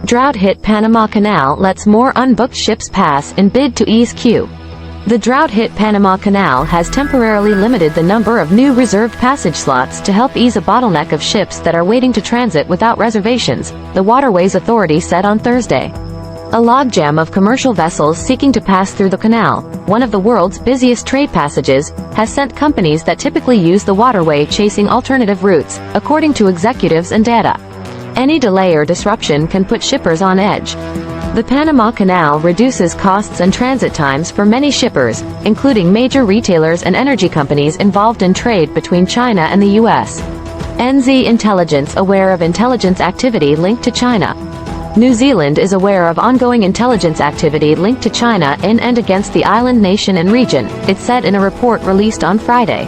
Drought-hit Panama Canal lets more unbooked ships pass in bid to ease queue. The drought-hit Panama Canal has temporarily limited the number of new reserved passage slots to help ease a bottleneck of ships that are waiting to transit without reservations, the Waterways Authority said on Thursday. A logjam of commercial vessels seeking to pass through the canal, one of the world's busiest trade passages, has sent companies that typically use the waterway chasing alternative routes, according to executives and data. Any delay or disruption can put shippers on edge. The Panama Canal reduces costs and transit times for many shippers, including major retailers and energy companies involved in trade between China and the U.S. NZ Intelligence aware of intelligence activity linked to China. New Zealand is aware of ongoing intelligence activity linked to China in and against the island nation and region, it said in a report released on Friday.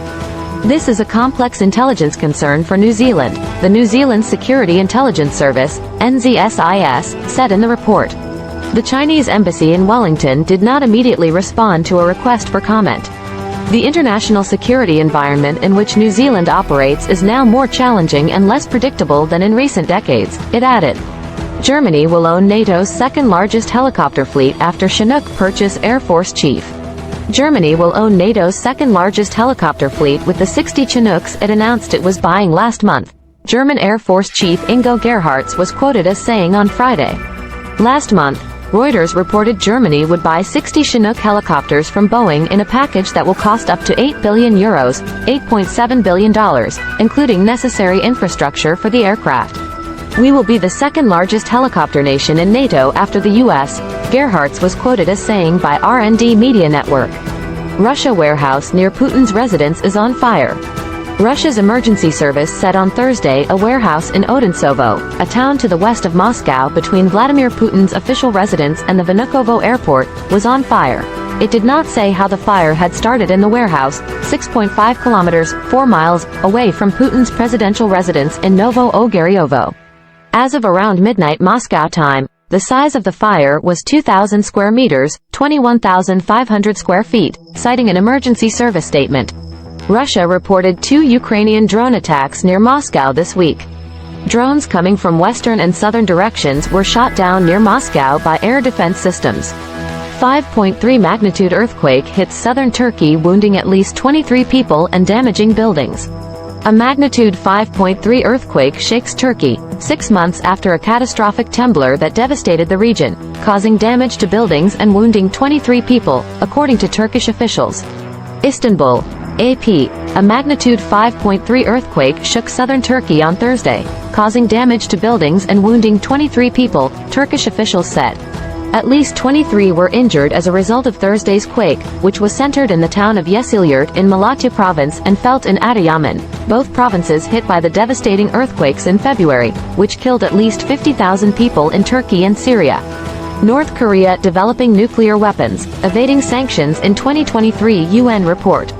This is a complex intelligence concern for New Zealand, the New Zealand Security Intelligence Service, NZSIS, said in the report. The Chinese embassy in Wellington did not immediately respond to a request for comment. The international security environment in which New Zealand operates is now more challenging and less predictable than in recent decades, it added. Germany will own NATO's second-largest helicopter fleet after Chinook purchase Air Force Chief. Germany will own NATO's second-largest helicopter fleet with the 60 Chinooks it announced it was buying last month, German Air Force Chief Ingo Gerhardt was quoted as saying on Friday. Last month, Reuters reported Germany would buy 60 Chinook helicopters from Boeing in a package that will cost up to €8 billion, $8.7 billion, including necessary infrastructure for the aircraft. We will be the second-largest helicopter nation in NATO after the U.S., Gerhardt was quoted as saying by RND Media Network. Russia warehouse near Putin's residence is on fire. Russia's emergency service said on Thursday a warehouse in Odintsovo, a town to the west of Moscow between Vladimir Putin's official residence and the Vnukovo airport, was on fire. It did not say how the fire had started in the warehouse, 6.5 kilometers, 4 miles, away from Putin's presidential residence in Novo Ogaryovo. As of around midnight Moscow time, the size of the fire was 2,000 square meters, 21,500 square feet, citing an emergency service statement. Russia reported 2 Ukrainian drone attacks near Moscow this week. Drones coming from western and southern directions were shot down near Moscow by air defense systems. 5.3 magnitude earthquake hits southern Turkey, wounding at least 23 people and damaging buildings. A magnitude 5.3 earthquake shakes Turkey, 6 months after a catastrophic tremor that devastated the region, causing damage to buildings and wounding 23 people, according to Turkish officials. Istanbul, AP, a magnitude 5.3 earthquake shook southern Turkey on Thursday, causing damage to buildings and wounding 23 people, Turkish officials said. At least 23 were injured as a result of Thursday's quake, which was centered in the town of Yeşilyurt in Malatya province and felt in Adıyaman, both provinces hit by the devastating earthquakes in February, which killed at least 50,000 people in Turkey and Syria. North Korea developing nuclear weapons, evading sanctions in 2023 UN report.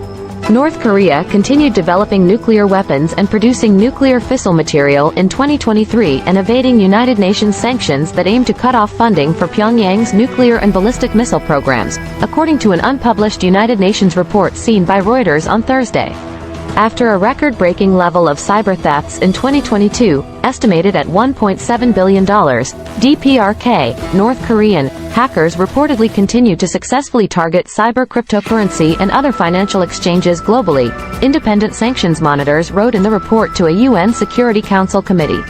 North Korea continued developing nuclear weapons and producing nuclear fissile material in 2023 and evading United Nations sanctions that aim to cut off funding for Pyongyang's nuclear and ballistic missile programs, according to an unpublished United Nations report seen by Reuters on Thursday. After a record-breaking level of cyber thefts in 2022, estimated at $1.7 billion, DPRK, North Korean hackers reportedly continue to successfully target cyber cryptocurrency and other financial exchanges globally, independent sanctions monitors wrote in the report to a UN Security Council committee.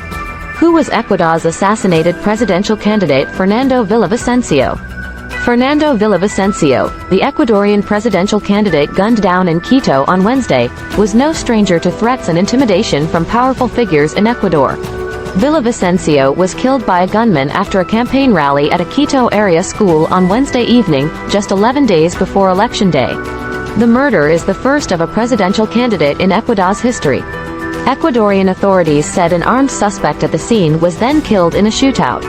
Who was Ecuador's assassinated presidential candidate Fernando Villavicencio? Fernando Villavicencio, the Ecuadorian presidential candidate gunned down in Quito on Wednesday, was no stranger to threats and intimidation from powerful figures in Ecuador. Villavicencio was killed by a gunman after a campaign rally at a Quito area school on Wednesday evening, just 11 days before Election Day. The murder is the first of a presidential candidate in Ecuador's history. Ecuadorian authorities said an armed suspect at the scene was then killed in a shootout.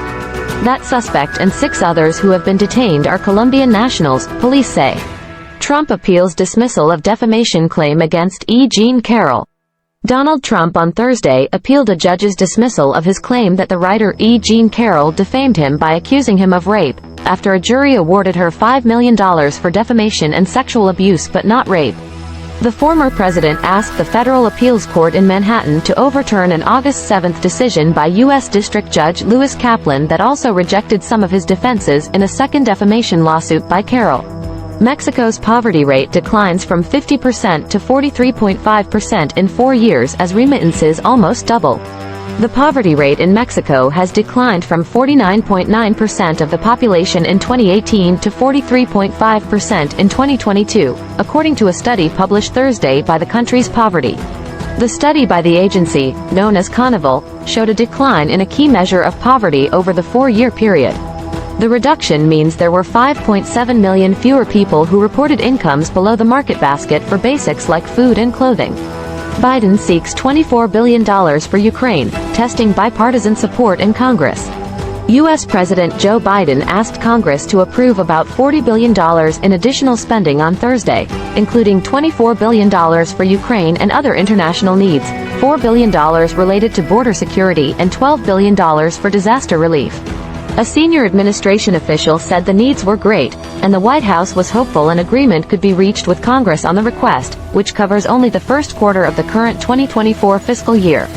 That suspect and 6 others who have been detained are Colombian nationals, police say. Trump appeals dismissal of defamation claim against E. Jean Carroll. Donald Trump on Thursday appealed a judge's dismissal of his claim that the writer E. Jean Carroll defamed him by accusing him of rape, after a jury awarded her $5 million for defamation and sexual abuse but not rape. The former president asked the Federal Appeals Court in Manhattan to overturn an August 7 decision by U.S. District Judge Lewis Kaplan that also rejected some of his defenses in a second defamation lawsuit by Carroll. Mexico's poverty rate declines from 50% to 43.5% in 4 years as remittances almost double. The poverty rate in Mexico has declined from 49.9% of the population in 2018 to 43.5% in 2022, according to a study published Thursday by the country's poverty. The study by the agency, known as Coneval, showed a decline in a key measure of poverty over the 4-year period. The reduction means there were 5.7 million fewer people who reported incomes below the market basket for basics like food and clothing. Biden seeks $24 billion for Ukraine, testing bipartisan support in Congress. U.S. President Joe Biden asked Congress to approve about $40 billion in additional spending on Thursday, including $24 billion for Ukraine and other international needs, $4 billion related to border security and $12 billion for disaster relief. A senior administration official said the needs were great, and the White House was hopeful an agreement could be reached with Congress on the request, which covers only the first quarter of the current 2024 fiscal year.